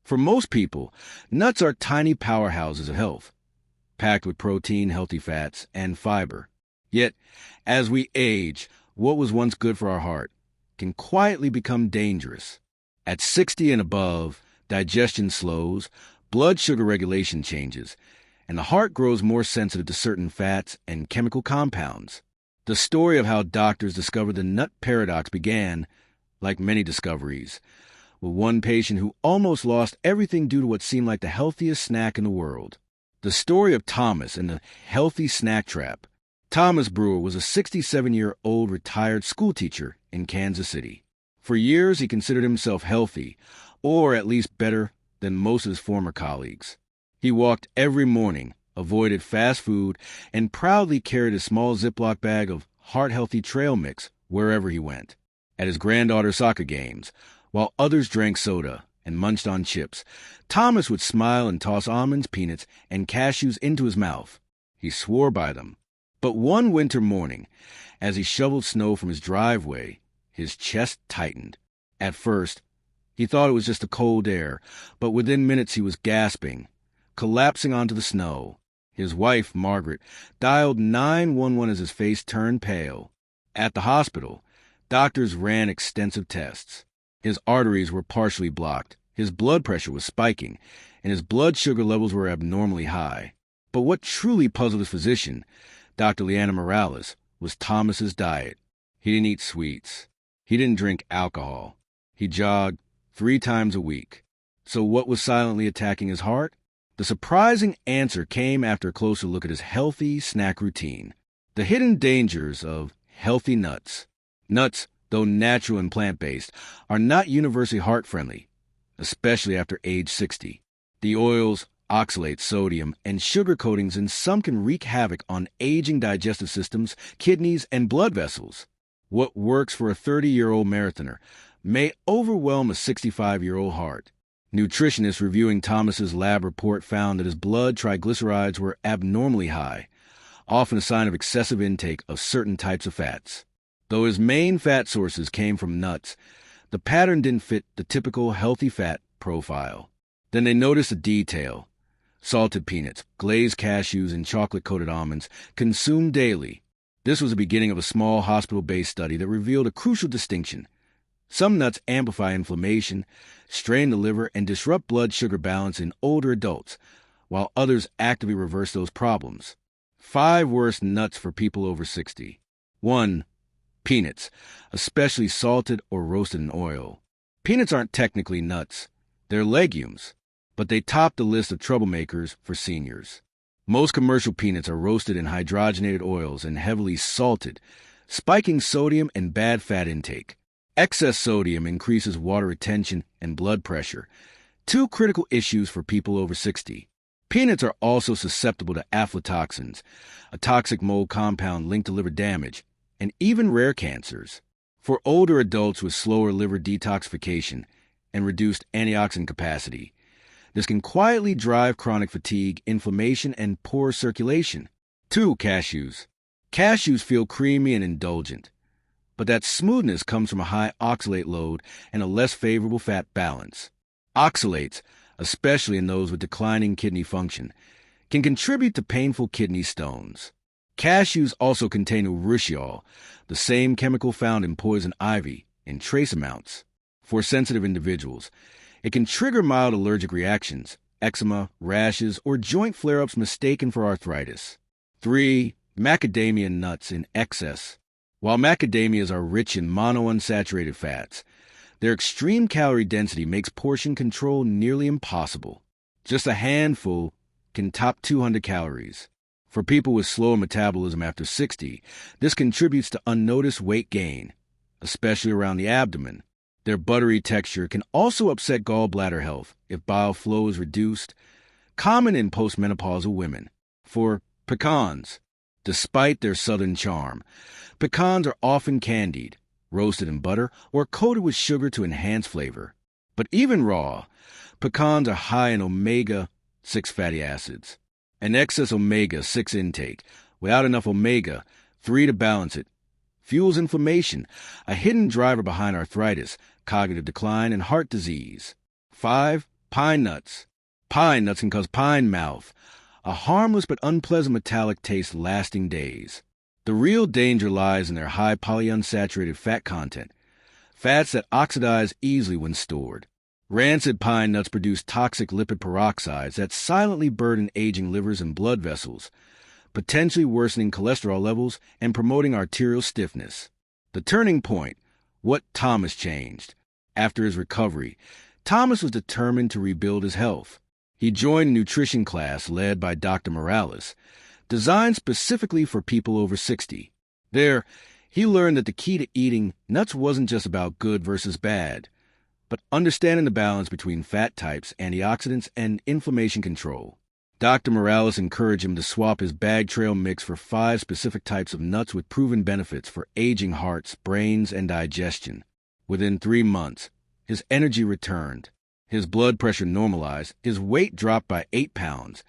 For most people, nuts are tiny powerhouses of health, packed with protein, healthy fats, and fiber. Yet, as we age, what was once good for our heart can quietly become dangerous. At 60 and above, digestion slows, blood sugar regulation changes, and the heart grows more sensitive to certain fats and chemical compounds. The story of how doctors discovered the nut paradox began, like many discoveries, with one patient who almost lost everything due to what seemed like the healthiest snack in the world. The story of Thomas and the healthy snack trap. Thomas Brewer was a 67-year-old retired schoolteacher in Kansas City. For years, he considered himself healthy, or at least better than most of his former colleagues. He walked every morning, avoided fast food, and proudly carried a small Ziploc bag of heart-healthy trail mix wherever he went. At his granddaughter's soccer games, while others drank soda and munched on chips, Thomas would smile and toss almonds, peanuts, and cashews into his mouth. He swore by them. But one winter morning, as he shoveled snow from his driveway, his chest tightened. At first, he thought it was just the cold air, but within minutes he was gasping, collapsing onto the snow. His wife, Margaret, dialed 911 as his face turned pale. At the hospital, doctors ran extensive tests. His arteries were partially blocked, his blood pressure was spiking, and his blood sugar levels were abnormally high. But what truly puzzled his physician, Dr. Leanna Morales, was Thomas's diet. He didn't eat sweets. He didn't drink alcohol. He jogged 3 times a week. So what was silently attacking his heart? The surprising answer came after a closer look at his healthy snack routine. The hidden dangers of healthy nuts. Nuts, though natural and plant-based, are not universally heart-friendly, especially after age 60. The oils, oxalates, sodium, and sugar coatings in some can wreak havoc on aging digestive systems, kidneys, and blood vessels. What works for a 30-year-old marathoner may overwhelm a 65-year-old heart. Nutritionists reviewing Thomas's lab report found that his blood triglycerides were abnormally high, often a sign of excessive intake of certain types of fats. Though his main fat sources came from nuts, the pattern didn't fit the typical healthy fat profile. Then they noticed a detail. Salted peanuts, glazed cashews, and chocolate-coated almonds consumed daily. This was the beginning of a small hospital-based study that revealed a crucial distinction. Some nuts amplify inflammation, strain the liver, and disrupt blood sugar balance in older adults, while others actively reverse those problems. 5 worst nuts for people over 60. 1. Peanuts, especially salted or roasted in oil. Peanuts aren't technically nuts. They're legumes, but they top the list of troublemakers for seniors. Most commercial peanuts are roasted in hydrogenated oils and heavily salted, spiking sodium and bad fat intake. Excess sodium increases water retention and blood pressure, 2 critical issues for people over 60. Peanuts are also susceptible to aflatoxins, a toxic mold compound linked to liver damage, and even rare cancers. For older adults with slower liver detoxification and reduced antioxidant capacity, this can quietly drive chronic fatigue, inflammation, and poor circulation. 2. Cashews. Cashews feel creamy and indulgent, but that smoothness comes from a high oxalate load and a less favorable fat balance. Oxalates, especially in those with declining kidney function, can contribute to painful kidney stones. Cashews also contain urushiol, the same chemical found in poison ivy, in trace amounts. For sensitive individuals, it can trigger mild allergic reactions, eczema, rashes, or joint flare-ups mistaken for arthritis. 3. Macadamia nuts in excess. While macadamias are rich in monounsaturated fats, their extreme calorie density makes portion control nearly impossible. Just a handful can top 200 calories. For people with slower metabolism after 60, this contributes to unnoticed weight gain, especially around the abdomen. Their buttery texture can also upset gallbladder health if bile flow is reduced, common in postmenopausal women. For pecans, despite their southern charm, pecans are often candied, roasted in butter, or coated with sugar to enhance flavor. But even raw, pecans are high in omega-6 fatty acids. An excess omega-6 intake, without enough omega-3 to balance it, fuels inflammation, a hidden driver behind arthritis, cognitive decline, and heart disease. 5. Pine nuts. Pine nuts can cause pine mouth, a harmless but unpleasant metallic taste lasting days. The real danger lies in their high polyunsaturated fat content, fats that oxidize easily when stored. Rancid pine nuts produce toxic lipid peroxides that silently burden aging livers and blood vessels, potentially worsening cholesterol levels and promoting arterial stiffness. The turning point, what Thomas changed. After his recovery, Thomas was determined to rebuild his health. He joined a nutrition class led by Dr. Morales, designed specifically for people over 60. There, he learned that the key to eating nuts wasn't just about good versus bad, but understanding the balance between fat types, antioxidants, and inflammation control. Dr. Morales encouraged him to swap his bag trail mix for 5 specific types of nuts with proven benefits for aging hearts, brains, and digestion. Within 3 months, his energy returned, his blood pressure normalized, his weight dropped by 8 pounds,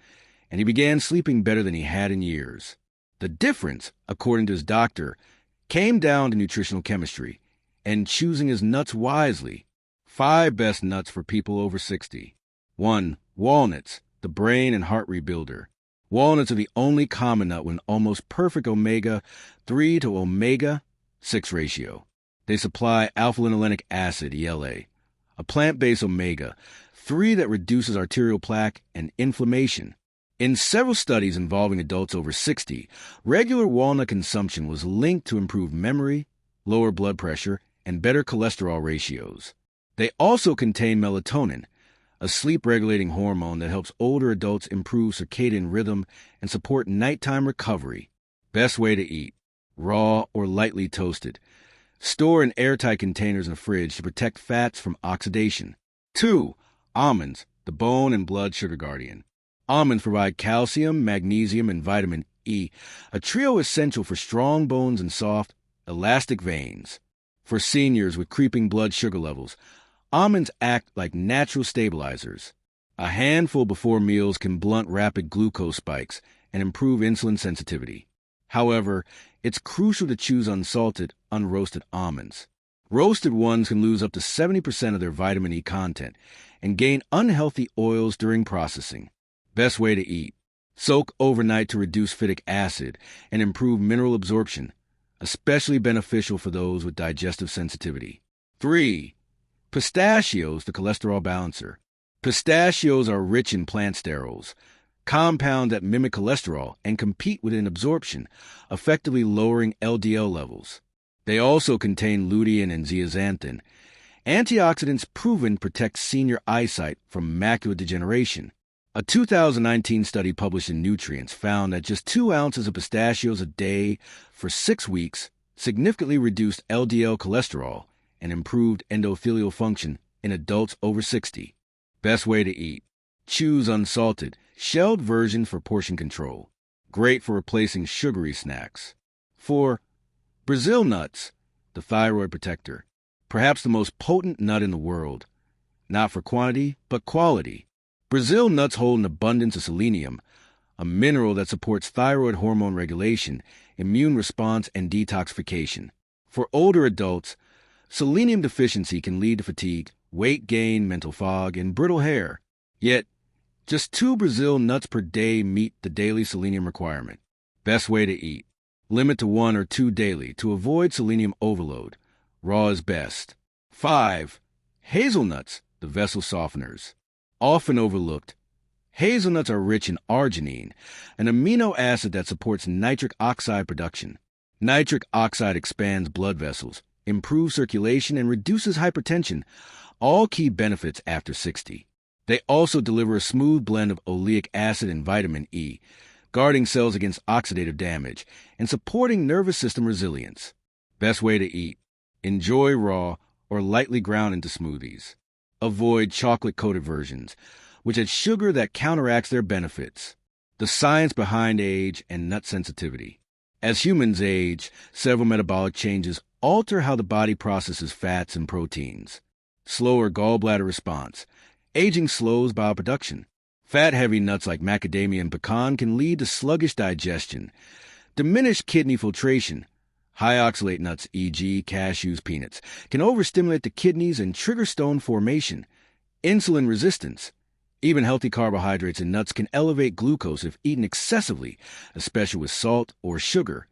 and he began sleeping better than he had in years. The difference, according to his doctor, came down to nutritional chemistry and choosing his nuts wisely. 5 best nuts for people over 60. 1. Walnuts, the brain and heart rebuilder. Walnuts are the only common nut with an almost perfect omega-3 to omega-6 ratio. They supply alpha-linolenic acid, ELA, a plant-based omega-3 that reduces arterial plaque and inflammation. In several studies involving adults over 60, regular walnut consumption was linked to improved memory, lower blood pressure, and better cholesterol ratios. They also contain melatonin, a sleep-regulating hormone that helps older adults improve circadian rhythm and support nighttime recovery. Best way to eat: raw or lightly toasted. Store in airtight containers in the fridge to protect fats from oxidation. 2. Almonds, the bone and blood sugar guardian. Almonds provide calcium, magnesium, and vitamin E, a trio essential for strong bones and soft, elastic veins. For seniors with creeping blood sugar levels, almonds act like natural stabilizers. A handful before meals can blunt rapid glucose spikes and improve insulin sensitivity. However, it's crucial to choose unsalted, unroasted almonds. Roasted ones can lose up to 70% of their vitamin E content and gain unhealthy oils during processing. Best way to eat: soak overnight to reduce phytic acid and improve mineral absorption, especially beneficial for those with digestive sensitivity. 3. Pistachios, the cholesterol balancer. Pistachios are rich in plant sterols, compounds that mimic cholesterol and compete within absorption, effectively lowering LDL levels. They also contain lutein and zeaxanthin, antioxidants proven to protect senior eyesight from macular degeneration. A 2019 study published in Nutrients found that just 2 ounces of pistachios a day for 6 weeks significantly reduced LDL cholesterol and improved endothelial function in adults over 60. Best way to eat: choose unsalted, shelled version for portion control. Great for replacing sugary snacks. 4. Brazil nuts, the thyroid protector. Perhaps the most potent nut in the world. Not for quantity, but quality. Brazil nuts hold an abundance of selenium, a mineral that supports thyroid hormone regulation, immune response, and detoxification. For older adults, selenium deficiency can lead to fatigue, weight gain, mental fog, and brittle hair. Yet, just 2 Brazil nuts per day meet the daily selenium requirement. Best way to eat: limit to 1 or 2 daily to avoid selenium overload. Raw is best. 5. Hazelnuts, the vessel softeners. Often overlooked, hazelnuts are rich in arginine, an amino acid that supports nitric oxide production. Nitric oxide expands blood vessels, improves circulation, and reduces hypertension, all key benefits after 60. They also deliver a smooth blend of oleic acid and vitamin E, guarding cells against oxidative damage and supporting nervous system resilience. Best way to eat: enjoy raw or lightly ground into smoothies. Avoid chocolate-coated versions, which add sugar that counteracts their benefits. The science behind age and nut sensitivity. As humans age, several metabolic changes alter how the body processes fats and proteins. Slower gallbladder response. Aging slows bioproduction. Fat-heavy nuts like macadamia and pecan can lead to sluggish digestion, diminished kidney filtration. High oxalate nuts, e.g. cashews, peanuts, can overstimulate the kidneys and trigger stone formation. Insulin resistance. Even healthy carbohydrates in nuts can elevate glucose if eaten excessively, especially with salt or sugar.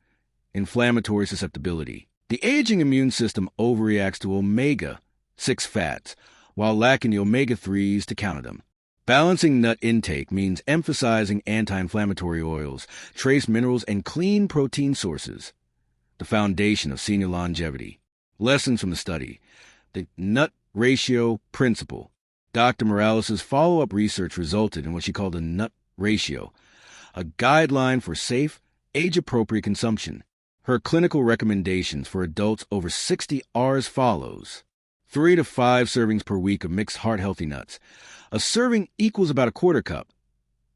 Inflammatory susceptibility. The aging immune system overreacts to omega-6 fats, while lacking the omega-3s to counter them. Balancing nut intake means emphasizing anti-inflammatory oils, trace minerals, and clean protein sources. The foundation of senior longevity. Lessons from the study. The nut ratio principle. Dr. Morales' follow-up research resulted in what she called a nut ratio, a guideline for safe, age-appropriate consumption. Her clinical recommendations for adults over 60 are as follows. 3 to 5 servings per week of mixed heart-healthy nuts. A serving equals about a quarter cup.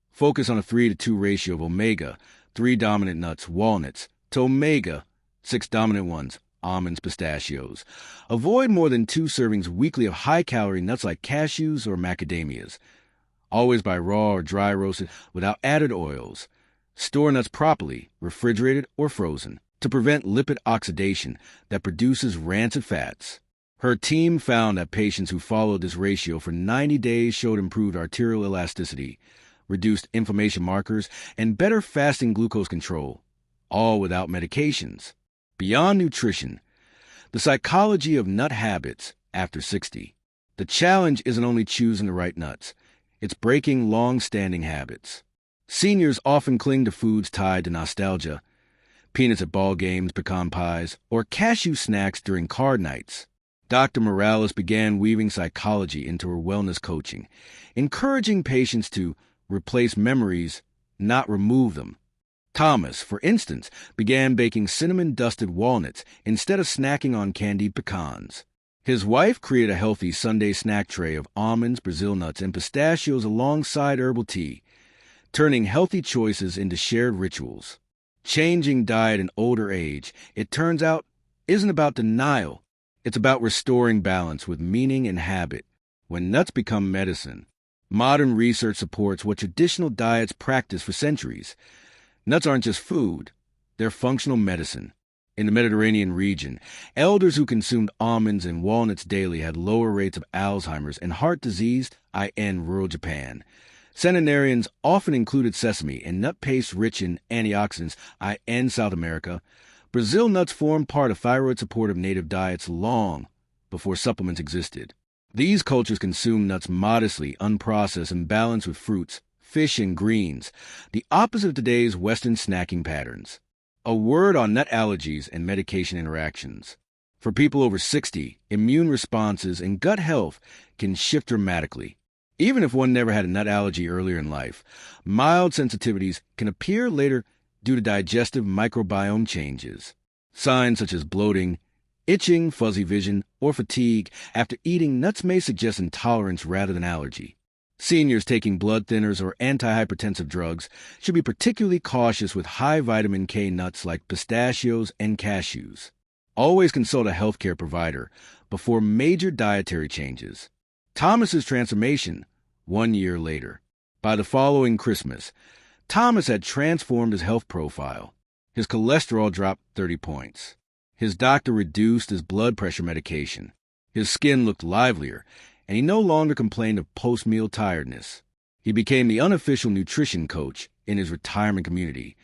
Focus on a 3-to-2 ratio of omega-3 dominant nuts, walnuts, to omega-6 dominant ones, almonds, pistachios. Avoid more than 2 servings weekly of high-calorie nuts like cashews or macadamias. Always buy raw or dry roasted without added oils. Store nuts properly, refrigerated or frozen, to prevent lipid oxidation that produces rancid fats. Her team found that patients who followed this ratio for 90 days showed improved arterial elasticity, reduced inflammation markers, and better fasting glucose control, all without medications. Beyond nutrition, the psychology of nut habits after 60. The challenge isn't only choosing the right nuts, it's breaking long-standing habits. Seniors often cling to foods tied to nostalgia, peanuts at ball games, pecan pies, or cashew snacks during card nights. Dr. Morales began weaving psychology into her wellness coaching, encouraging patients to replace memories, not remove them. Thomas, for instance, began baking cinnamon-dusted walnuts instead of snacking on candied pecans. His wife created a healthy Sunday snack tray of almonds, Brazil nuts, and pistachios alongside herbal tea, turning healthy choices into shared rituals. Changing diet in older age, it turns out, isn't about denial. It's about restoring balance with meaning and habit. When nuts become medicine, modern research supports what traditional diets practiced for centuries. Nuts aren't just food, they're functional medicine. In the Mediterranean region, elders who consumed almonds and walnuts daily had lower rates of Alzheimer's and heart disease, in rural Japan. Centenarians often included sesame and nut paste rich in antioxidants, in South America. Brazil nuts formed part of thyroid-supportive native diets long before supplements existed. These cultures consumed nuts modestly, unprocessed, and balanced with fruits, fish, and greens, the opposite of today's Western snacking patterns. A word on nut allergies and medication interactions. For people over 60, immune responses and gut health can shift dramatically. Even if one never had a nut allergy earlier in life, mild sensitivities can appear later due to digestive microbiome changes. Signs such as bloating, itching, fuzzy vision, or fatigue after eating nuts may suggest intolerance rather than allergy. Seniors taking blood thinners or antihypertensive drugs should be particularly cautious with high vitamin K nuts like pistachios and cashews. Always consult a healthcare provider before major dietary changes. Thomas's transformation 1 year later. By the following Christmas, Thomas had transformed his health profile. His cholesterol dropped 30 points. His doctor reduced his blood pressure medication. His skin looked livelier, and he no longer complained of post-meal tiredness. He became the unofficial nutrition coach in his retirement community,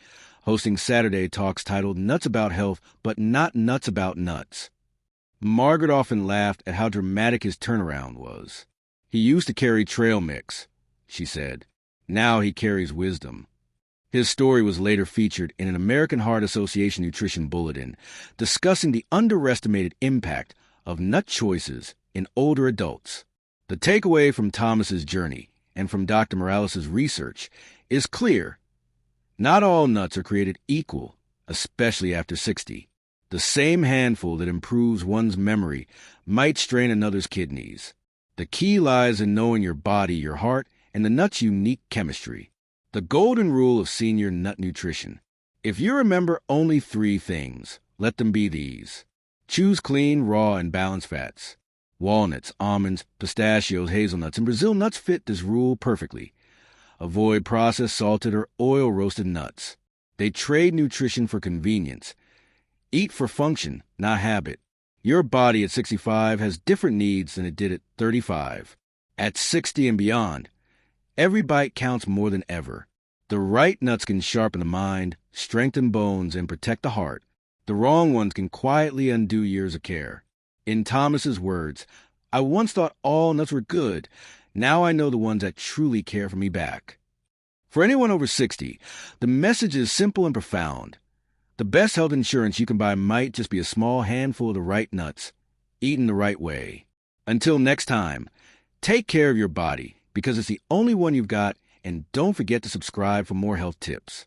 hosting Saturday talks titled Nuts About Health, but Not Nuts About Nuts. Margaret often laughed at how dramatic his turnaround was. He used to carry trail mix, she said. Now he carries wisdom. His story was later featured in an American Heart Association nutrition bulletin discussing the underestimated impact of nut choices in older adults. The takeaway from Thomas's journey and from Dr. Morales' research is clear. Not all nuts are created equal, especially after 60. The same handful that improves one's memory might strain another's kidneys. The key lies in knowing your body, your heart, and the nut's unique chemistry. The golden rule of senior nut nutrition. If you remember only 3 things, let them be these. Choose clean, raw, and balanced fats. Walnuts, almonds, pistachios, hazelnuts, and Brazil nuts fit this rule perfectly. Avoid processed, salted, or oil-roasted nuts. They trade nutrition for convenience. Eat for function, not habit. Your body at 65 has different needs than it did at 35. At 60 and beyond, Every bite counts more than ever. The right nuts can sharpen the mind, strengthen bones, and protect the heart. The wrong ones can quietly undo years of care. In Thomas's words, I once thought all nuts were good. Now I know the ones that truly care for me back. For anyone over 60, the message is simple and profound. The best health insurance you can buy might just be a small handful of the right nuts, eaten the right way. Until next time, take care of your body because it's the only one you've got, and don't forget to subscribe for more health tips.